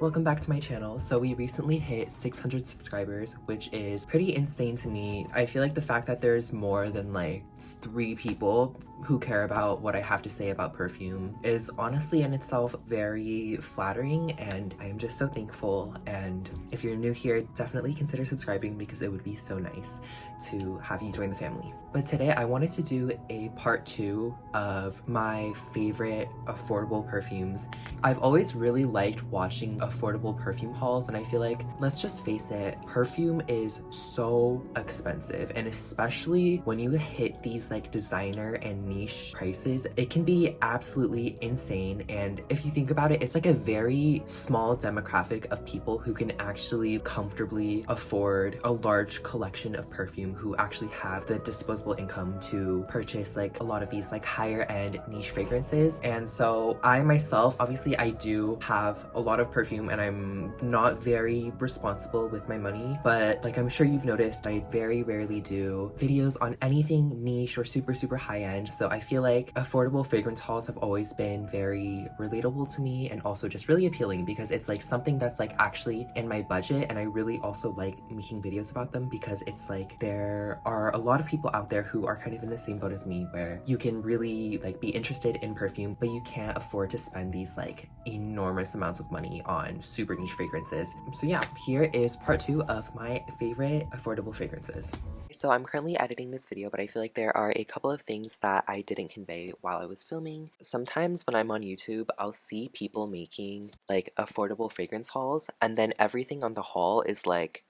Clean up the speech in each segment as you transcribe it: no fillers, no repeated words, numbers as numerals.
Welcome back to my channel. So we recently hit 600 subscribers, which is pretty insane to me. I feel like the fact that there's more than like 3 people who care about what I have to say about perfume is honestly in itself very flattering, and I am just so thankful. And if you're new here, definitely consider subscribing because it would be so nice to have you join the family. But today I wanted to do a part 2 of my favorite affordable perfumes. I've always really liked watching affordable perfume hauls, and I feel like, let's just face it, perfume is so expensive, and especially when you hit these like designer and niche prices, it can be absolutely insane. And if you think about it, it's like a very small demographic of people who can actually comfortably afford a large collection of perfume, who actually have the disposable income to purchase like a lot of these like higher end niche fragrances. And so I myself, obviously I do have a lot of perfume and I'm not very responsible with my money, but like I'm sure you've noticed, I very rarely do videos on anything niche or super high end. So I feel like affordable fragrance hauls have always been very relatable to me, and also just really appealing because it's like something that's like actually in my budget. And I really also like making videos about them because it's like there are a lot of people out there who are kind of in the same boat as me, where you can really like be interested in perfume, but you can't afford to spend these like enormous amounts of money on super niche fragrances. So yeah, here is part 2 of my favorite affordable fragrances. So I'm currently editing this video, but I feel like there are a couple of things that I didn't convey while I was filming. Sometimes when I'm on YouTube, I'll see people making like affordable fragrance hauls, and then everything on the haul is like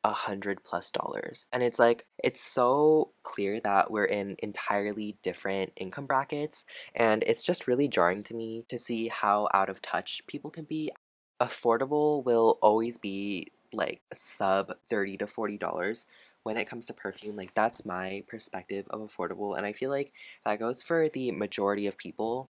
$100+. And it's like, it's so clear that we're in entirely different income brackets, and it's just really jarring to me to see how out of touch people can be. Affordable will always be like sub $30 to $40 when it comes to perfume. Like, that's my perspective of affordable, and I feel like that goes for the majority of people.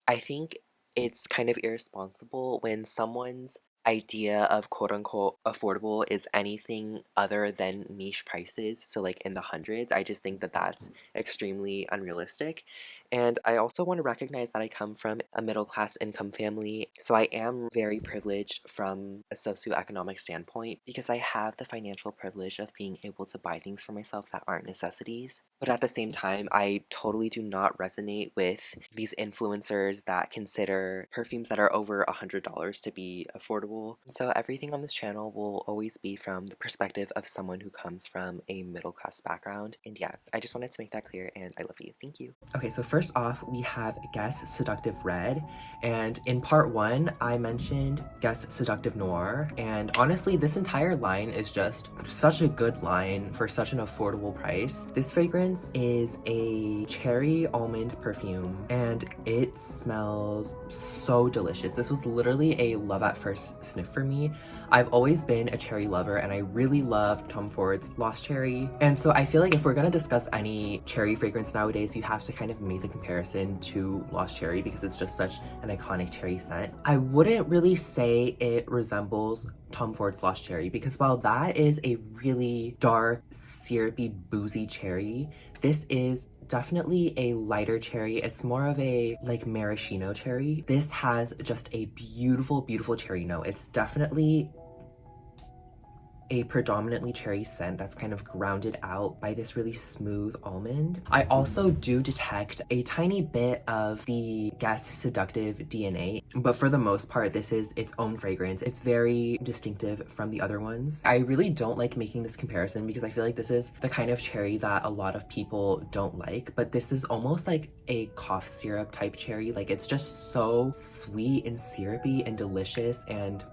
I think it's kind of irresponsible when someone's idea of quote-unquote affordable is anything other than niche prices, so like in the hundreds. I just think that that's extremely unrealistic. And I also want to recognize that I come from a middle-class income family, so I am very privileged from a socioeconomic standpoint because I have the financial privilege of being able to buy things for myself that aren't necessities. But at the same time, I totally do not resonate with these influencers that consider perfumes that are over $100 to be affordable. So everything on this channel will always be from the perspective of someone who comes from a middle-class background. And yeah, I just wanted to make that clear, and I love you. Thank you. Okay, so first off, we have Guess Seductive Red. And in part 1, I mentioned Guess Seductive Noir. And honestly, this entire line is just such a good line for such an affordable price. This fragrance is a cherry almond perfume, and it smells so delicious. This was literally a love at first sniff for me. I've always been a cherry lover, and I really love Tom Ford's Lost Cherry. And so I feel like if we're gonna discuss any cherry fragrance nowadays, you have to kind of make the comparison to Lost Cherry because it's just such an iconic cherry scent. I wouldn't really say it resembles Tom Ford's Lost Cherry because while that is a really dark, syrupy, boozy cherry, this is definitely a lighter cherry. It's more of a like maraschino cherry. This has just a beautiful cherry note. It's definitely a predominantly cherry scent that's kind of grounded out by this really smooth almond. I also do detect a tiny bit of the Guess Seductive DNA, but for the most part, this is its own fragrance. It's very distinctive from the other ones. I really don't like making this comparison because I feel like this is the kind of cherry that a lot of people don't like, but this is almost like a cough syrup type cherry. Like, it's just so sweet and syrupy and delicious, and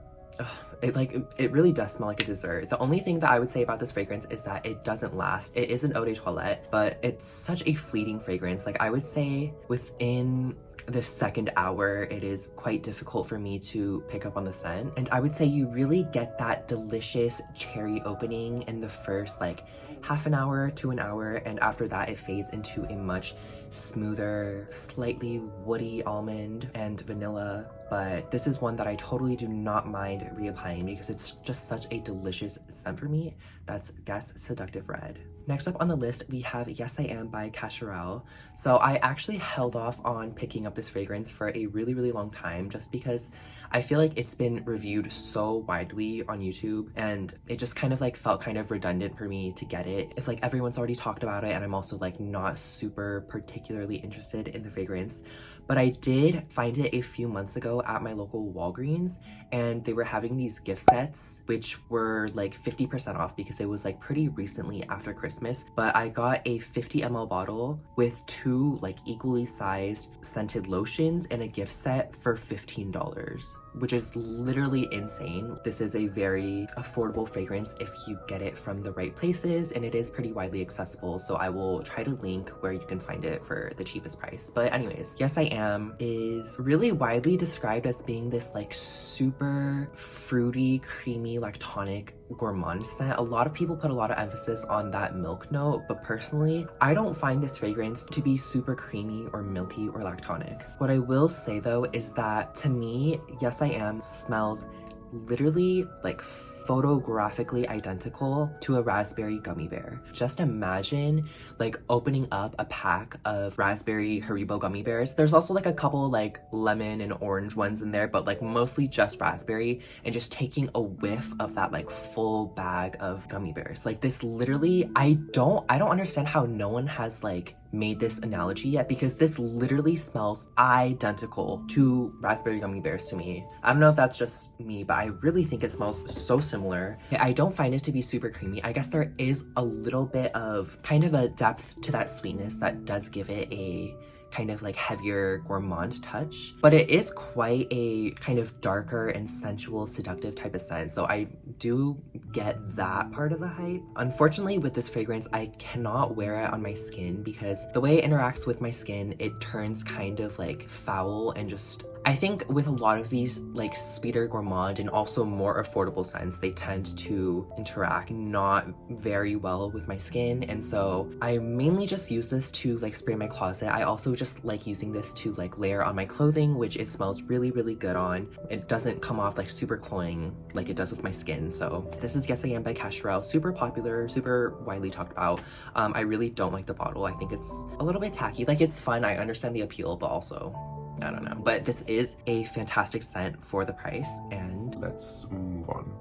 it really does smell like a dessert. The only thing that I would say about this fragrance is that it doesn't last. It is an eau de toilette, but it's such a fleeting fragrance. Like, I would say within the second hour, it is quite difficult for me to pick up on the scent. And I would say you really get that delicious cherry opening in the first like half an hour to an hour, and after that it fades into a much smoother, slightly woody almond and vanilla. But this is one that I totally do not mind reapplying because it's just such a delicious scent for me. That's Guess Seductive Red. Next up on the list, we have Yes I Am by Cacharel. So I actually held off on picking up this fragrance for a really long time just because I feel like it's been reviewed so widely on YouTube and it just kind of like felt kind of redundant for me to get it. If like everyone's already talked about it and I'm also like not super particularly interested in the fragrance. But I did find it a few months ago at my local Walgreens and they were having these gift sets which were like 50% off because it was like pretty recently after Christmas. But I got a 50 ml bottle with 2 like equally sized scented lotions and a gift set for $15, which is literally insane. This is a very affordable fragrance if you get it from the right places and it is pretty widely accessible. So I will try to link where you can find it for the cheapest price. But anyways, Yes I Am is really widely described as being this like super fruity, creamy, lactonic gourmand scent. A lot of people put a lot of emphasis on that milk note, but personally, I don't find this fragrance to be super creamy or milky or lactonic. What I will say though is that to me, Yes I Am smells literally like photographically identical to a raspberry gummy bear. Just imagine like opening up a pack of raspberry Haribo gummy bears. There's also like a couple like lemon and orange ones in there, but like mostly just raspberry, and just taking a whiff of that like full bag of gummy bears. Like this literally, I don't understand how no one has like made this analogy yet, because this literally smells identical to raspberry gummy bears to me. I don't know if that's just me, but I really think it smells so similar. I don't find it to be super creamy. I guess there is a little bit of kind of a depth to that sweetness that does give it a kind of like heavier gourmand touch, but it is quite a kind of darker and sensual, seductive type of scent. So I do get that part of the hype. Unfortunately, with this fragrance, I cannot wear it on my skin because the way it interacts with my skin, it turns kind of like foul and just, I think with a lot of these like sweeter gourmand and also more affordable scents, they tend to interact not very well with my skin. And so I mainly just use this to like spray my closet. I also just like using this to like layer on my clothing, which it smells really good on. It doesn't come off like super cloying like it does with my skin. So this is Yes I Am by Cacharel. Super popular, super widely talked about. I really don't like the bottle. I think it's a little bit tacky. Like it's fun, I understand the appeal, but also I don't know. But this is a fantastic scent for the price, and let's move on.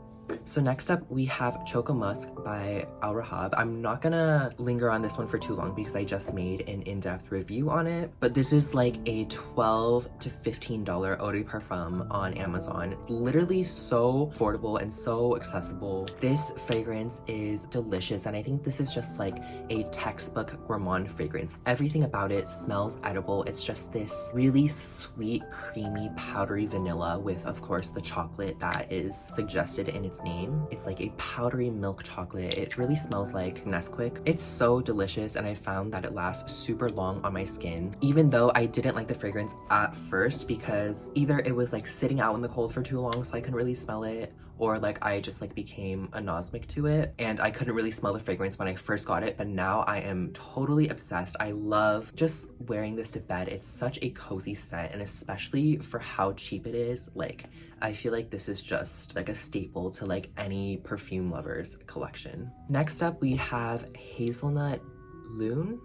So next up we have Choco Musk by Rehab. I'm not gonna linger on this one for too long because I just made an in-depth review on it, but this is like a $12 to $15 eau de parfum on Amazon. Literally so affordable and so accessible. This fragrance is delicious, and I think this is just like a textbook gourmand fragrance. Everything about it smells edible. It's just this really sweet, creamy, powdery vanilla with, of course, the chocolate that is suggested in its name. It's like a powdery milk chocolate. It really smells like Nesquik. It's so delicious, and I found that it lasts super long on my skin, even though I didn't like the fragrance at first because either it was like sitting out in the cold for too long so I couldn't really smell it, or like I just like became anosmic to it and I couldn't really smell the fragrance when I first got it. But now I am totally obsessed. I love just wearing this to bed. It's such a cozy scent, and especially for how cheap it is, like I feel like this is just like a staple to like any perfume lover's collection. Next up we have Hazelnut Lune?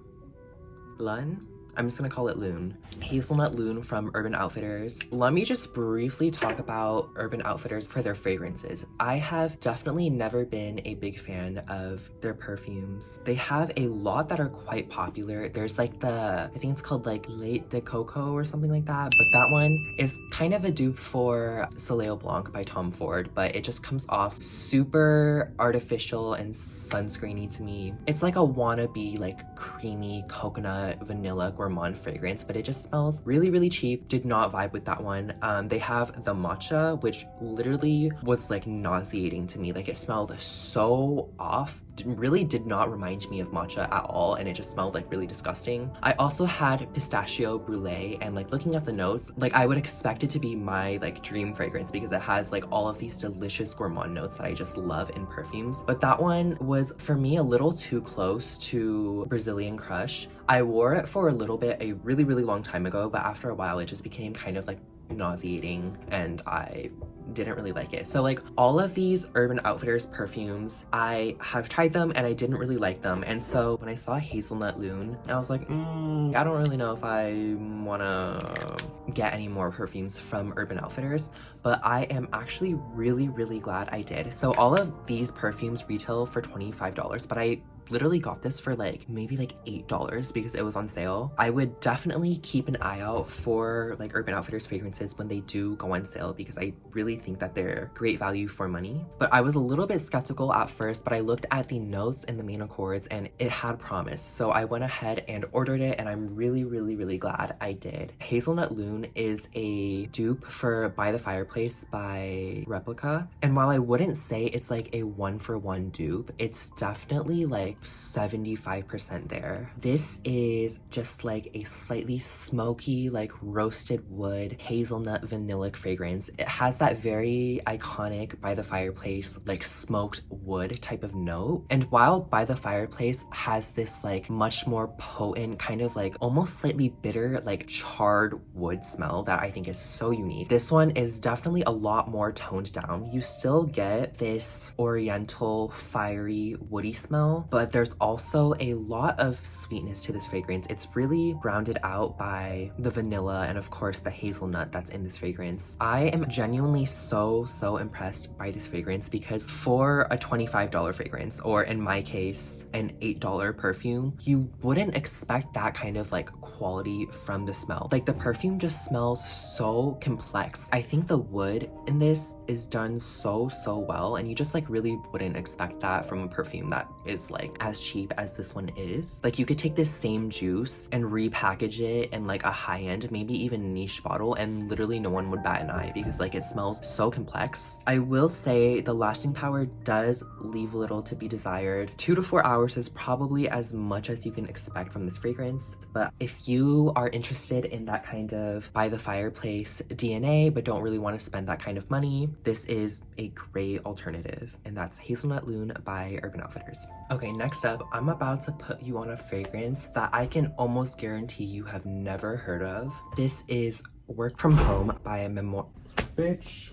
I'm just gonna call it Loon. Hazelnut Loon from Urban Outfitters. Let me just briefly talk about Urban Outfitters for their fragrances. I have definitely never been a big fan of their perfumes. They have a lot that are quite popular. There's like I think it's called like Lait de Coco or something like that, but that one is kind of a dupe for Soleil Blanc by Tom Ford, but it just comes off super artificial and sunscreeny to me. It's like a wannabe like creamy coconut vanilla gourmand fragrance, but it just smells really cheap. Did not vibe with that one. They have the matcha, which literally was like nauseating to me. Like it smelled so off. Really did not remind me of matcha at all, and it just smelled like really disgusting. I also had pistachio brulee, and like looking at the notes, like I would expect it to be my like dream fragrance because it has like all of these delicious gourmand notes that I just love in perfumes. But that one was for me a little too close to Brazilian Crush. I wore it for a little bit a really long time ago, but after a while it just became kind of like nauseating and I didn't really like it. So like all of these Urban Outfitters perfumes, I have tried them and I didn't really like them. And so when I saw Hazelnut Loon, I was like, I don't really know if I wanna get any more perfumes from Urban Outfitters, but I am actually really, really glad I did. So all of these perfumes retail for $25, but I literally got this for like maybe like $8 because it was on sale. I would definitely keep an eye out for like Urban Outfitters fragrances when they do go on sale because I really think that they're great value for money. But I was a little bit skeptical at first, but I looked at the notes in the main accords and it had promise. So I went ahead and ordered it and I'm really, really, really glad I did. Hazelnut Loon is a dupe for By the Fireplace by Replica. And while I wouldn't say it's like a 1-for-1 dupe, it's definitely like 75% there. This is just like a slightly smoky, like roasted wood, hazelnut vanillic fragrance. It has that very iconic By the Fireplace, like smoked wood type of note. And while By the Fireplace has this like much more potent, kind of like almost slightly bitter, like charred wood smell that I think is so unique, this one is definitely a lot more toned down. You still get this oriental, fiery, woody smell, but there's also a lot of sweetness to this fragrance. It's really rounded out by the vanilla and of course the hazelnut that's in this fragrance. I am genuinely so impressed by this fragrance because for a $25 fragrance, or in my case, an $8 perfume, you wouldn't expect that kind of like quality from the smell. Like the perfume just smells so complex. I think the wood in this is done so well and you just like really wouldn't expect that from a perfume that is like as cheap as this one is. Like you could take this same juice and repackage it in like a high-end, maybe even niche bottle and literally no one would bat an eye because like it smells so complex. I will say the lasting power does leave a little to be desired. 2 to 4 hours is probably as much as you can expect from this fragrance, but if you are interested in that kind of By the Fireplace DNA but don't really want to spend that kind of money, this is a great alternative, and that's Hazelnut Loon by Urban Outfitters. Okay, next up, I'm about to put you on a fragrance that I can almost guarantee you have never heard of. This is Work From Home by Memoir. Bitch.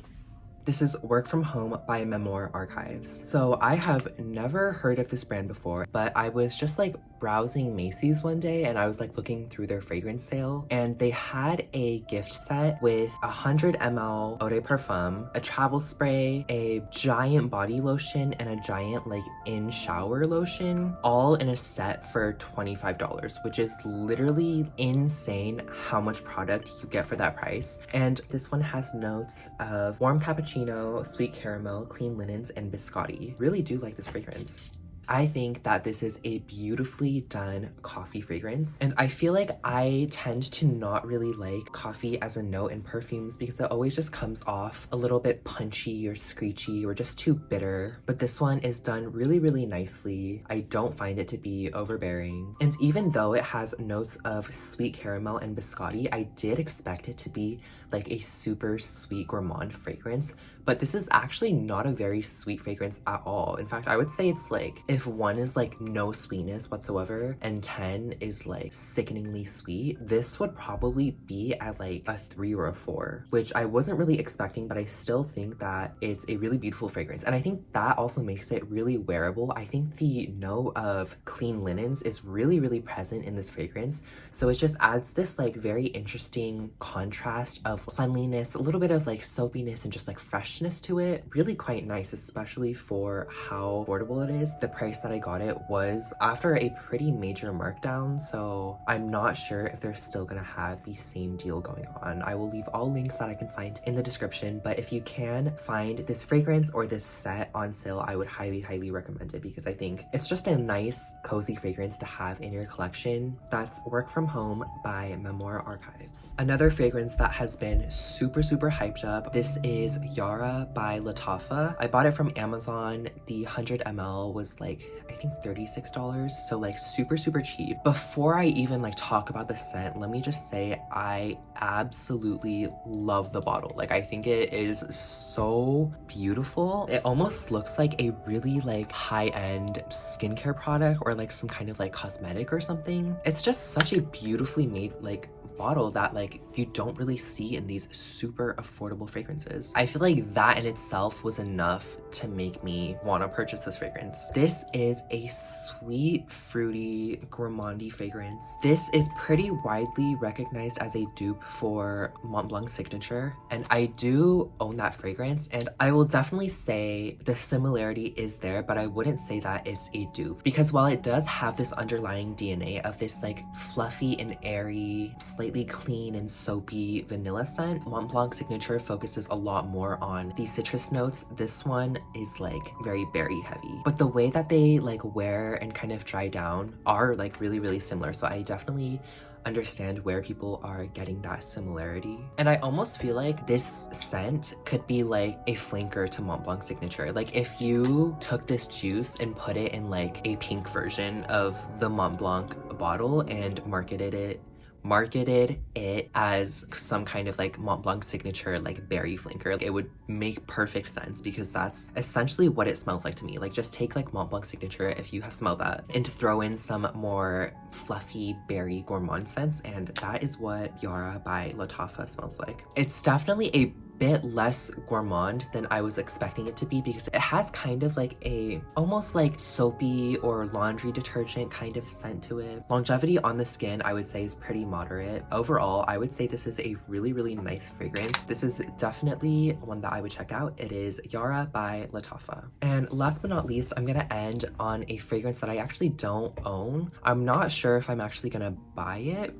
This is Work From Home by Memoir Archives. So I have never heard of this brand before, but I was just like browsing Macy's one day and I was like looking through their fragrance sale and they had a gift set with 100 ml eau de parfum, a travel spray, a giant body lotion, and a giant like in shower lotion, all in a set for $25, which is literally insane how much product you get for that price. And this one has notes of warm cappuccino, sweet caramel, clean linens, and biscotti. Really do like this fragrance. I think that this is a beautifully done coffee fragrance, and I feel like I tend to not really like coffee as a note in perfumes because it always just comes off a little bit punchy or screechy or just too bitter, but this one is done really nicely. I don't find it to be overbearing, and even though it has notes of sweet caramel and biscotti, I did expect it to be like a super sweet gourmand fragrance, but this is actually not a very sweet fragrance at all. In fact, I would say it's like if 1 is like no sweetness whatsoever and 10 is like sickeningly sweet, this would probably be at like a 3 or a 4, which I wasn't really expecting, but I still think that it's a really beautiful fragrance. And I think that also makes it really wearable. I think the note of clean linens is really present in this fragrance. So it just adds this like very interesting contrast of cleanliness, a little bit of like soapiness and just like freshness to it. Really quite nice, especially for how affordable it is. The price that I got it was after a pretty major markdown, so I'm not sure if they're still gonna have the same deal going on. I will leave all links that I can find in the description, but if you can find this fragrance or this set on sale, I would highly recommend it because I think it's just a nice cozy fragrance to have in your collection. That's Work From Home by Memoir Archives. Another fragrance that has been super hyped up, this is Yara by Lattafa. I bought it from Amazon. The 100 ml was like, I think $36, so like super cheap. Before I even like talk about the scent, let me just say I absolutely love the bottle. Like I think it is so beautiful. It almost looks like a really like high-end skincare product or like some kind of like cosmetic or something. It's just such a beautifully made like bottle that like you don't really see in these super affordable fragrances. I feel like that in itself was enough to make me want to purchase this fragrance. This is a sweet, fruity, gourmandy fragrance. This is pretty widely recognized as a dupe for Mont Blanc's Signature, and I do own that fragrance, and I will definitely say the similarity is there, but I wouldn't say that it's a dupe, because while it does have this underlying DNA of this like fluffy and airy, slightly clean and soapy vanilla scent, Mont Blanc's Signature focuses a lot more on the citrus notes. This one is like very berry heavy, but the way that they like wear and kind of dry down are like really similar, so I definitely understand where people are getting that similarity. And I almost feel like this scent could be like a flanker to Mont Blanc's Signature. Like if you took this juice and put it in like a pink version of the Mont Blanc bottle and marketed it as some kind of like Mont Blanc Signature like berry flanker, it would make perfect sense, because that's essentially what it smells like to me. Like just take like Mont Blanc Signature, if you have smelled that, and throw in some more fluffy berry gourmand scents, and that is what Yara by Lattafa smells like. It's definitely a bit less gourmand than I was expecting it to be, because it has kind of like a almost like soapy or laundry detergent kind of scent to it. Longevity on the skin, I would say, is pretty moderate. Overall, I would say this is a really nice fragrance. This is definitely one that I would check out. It is Yara by Lattafa. And last but not least, I'm gonna end on a fragrance that I actually don't own. I'm not sure if I'm actually gonna buy it.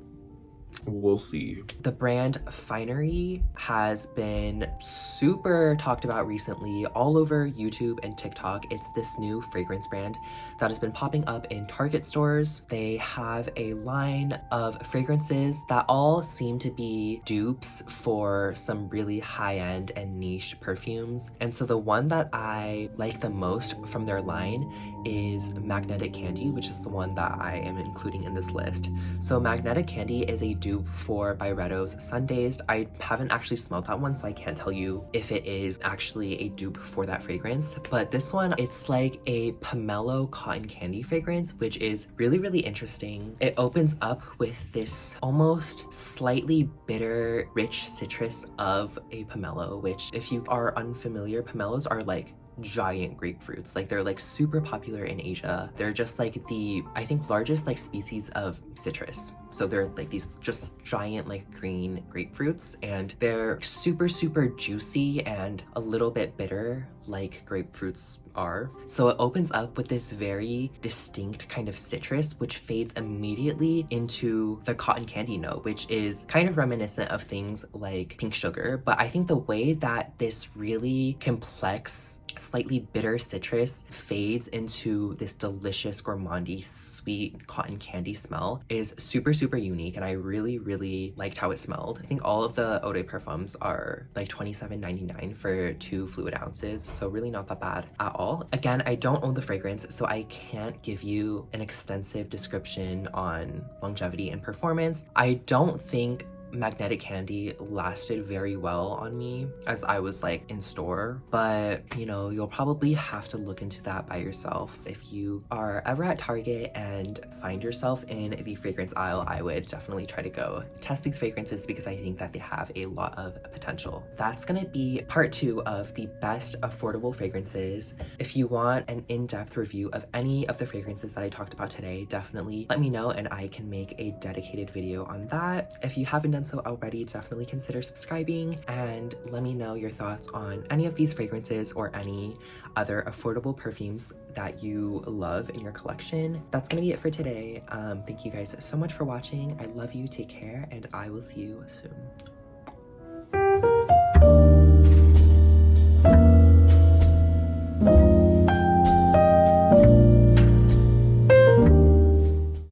We'll see. The brand Finery has been super talked about recently all over YouTube and TikTok. It's this new fragrance brand that has been popping up in Target stores. They have a line of fragrances that all seem to be dupes for some really high-end and niche perfumes. And so the one that I like the most from their line is Magnetic Candy, which is the one that I am including in this list. So Magnetic Candy is a dupe for Byretto's Sundazed. I haven't actually smelled that one, so I can't tell you if it is actually a dupe for that fragrance. But this one, it's like a pomelo cotton candy fragrance, which is really interesting. It opens up with this almost slightly bitter, rich citrus of a pomelo, which if you are unfamiliar, pomelos are like giant grapefruits. Like they're like super popular in Asia. They're just like the, I think, largest like species of citrus. So they're like these just giant like green grapefruits, and they're super juicy and a little bit bitter like grapefruits are. So it opens up with this very distinct kind of citrus, which fades immediately into the cotton candy note, which is kind of reminiscent of things like pink sugar. But I think the way that this really complex, slightly bitter citrus fades into this delicious gourmandy sweet cotton candy smell is super unique, and I really liked how it smelled. I think all of the eau de parfums are like $27.99 for 2 fluid ounces, so really not that bad at all. Again, I don't own the fragrance, so I can't give you an extensive description on longevity and performance. I don't think Magnetic Candy lasted very well on me as I was like in store, but you know, you'll probably have to look into that by yourself. If you are ever at Target and find yourself in the fragrance aisle, I would definitely try to go test these fragrances, because I think that they have a lot of potential. That's gonna be part 2 of the best affordable fragrances. If you want an in-depth review of any of the fragrances that I talked about today, definitely let me know and I can make a dedicated video on that. If you haven't done so already, definitely consider subscribing, and let me know your thoughts on any of these fragrances or any other affordable perfumes that you love in your collection. That's gonna be it for today. Thank you guys so much for watching. I love you, take care, and I will see you soon.